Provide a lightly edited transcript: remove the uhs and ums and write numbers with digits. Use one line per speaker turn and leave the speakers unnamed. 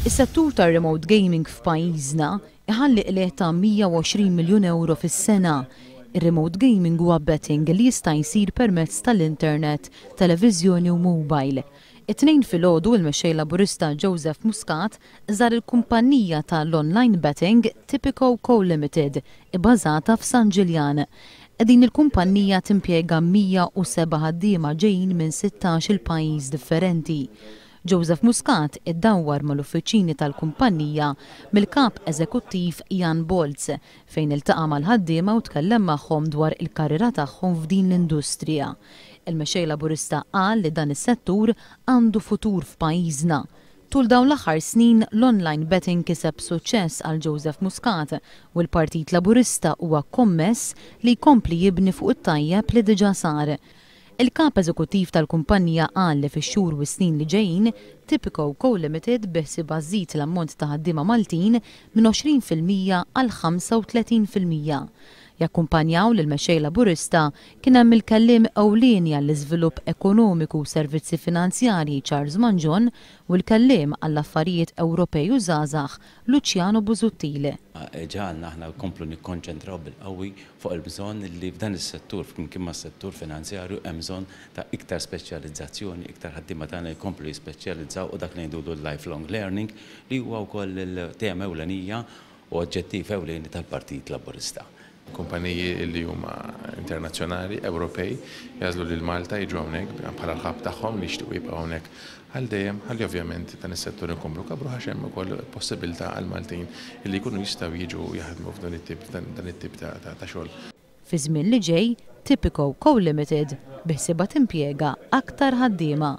Is-settur tar-remote gaming f'pajjiżna iħalliq qlieħ ta' 120 miljun euro fis-sena. Ir-remote gaming huwa betting li jista' jsir permezz tal-internet, televiżjoni u mobile. It-tnejn filgħodu il-mexxej Laburista Joseph Muscat żar il-kumpanija tal-online betting Tipico Co Limited ibbażata f'San Ġiljan. Din il-kumpanija timpjega 107 ħaddiema ġejjin minn 16 pajjiż differenti. Joseph Muscat iddawwar mal-uffiċini tal-kumpanija mill-kap eżekuttiv Jan Bolz fejn iltaqa' mal-ħaddiema u tkellem magħhom dwar il-karriera tagħhom f'din l-industrija. Il-mexxej Laburista qal li dan is-settur għandu futur f'pajjiżna. Tul dawn l-aħħar snin l-online betting kiseb suċċess għal Joseph Muscat u l-Partit Laburista huwa kommess li jkompli jibni fuq it-tajjeb li diġà sar. Il-kap eżekuttiv tal-kumpanija qal li fix-xhur u snin li ġejjin Tipico Co Limited beħsiebha żżid l-ammont ta' ħaddiema Maltin minn 20% għal 35%. Jakkumpanjaw lill-mexxej Laburista kien hemm il-kelliem ewlieni għall-iżvilupp ekonomiku u servizzi finanzjarji Charles Manjon u l-kelliem għall-affarijiet Ewropej u żgħażagħ Luciano Busuttil.
Ġalna aħna nkomplu nikkonċentraw bil-qawwi fuq il-bżonn li f'dan is-settur flimkien mas-settur finanzjarju hemm bżonn ta' iktar speċjalizzazzjoni, iktar ħaddiema tagħna jkomplu jispeċjalizzaw u dak li ngħidu lifelong learning li huwa wkoll il-tema ewlenija u oġġettiv ewlieni tal-Partit Laburista.
Kumpaniji li huma internazzjonali, Ewropej, jażlu lil Malta jiġu hawnhekk bħala l-ħab tagħhom li jixtiequ jibqgħu hawnhekk għal dejjem, ħalli ovvjament dan is-settur inkomplu kabru għax hemm ukoll possibilità għal Maltin li jkunu jistgħu jiġu jaħdmu f'dan it-tip ta' xogħol.
Fi żmien li ġej, Tipico Co Limited biħsiebha timpjega aktar ħaddiema.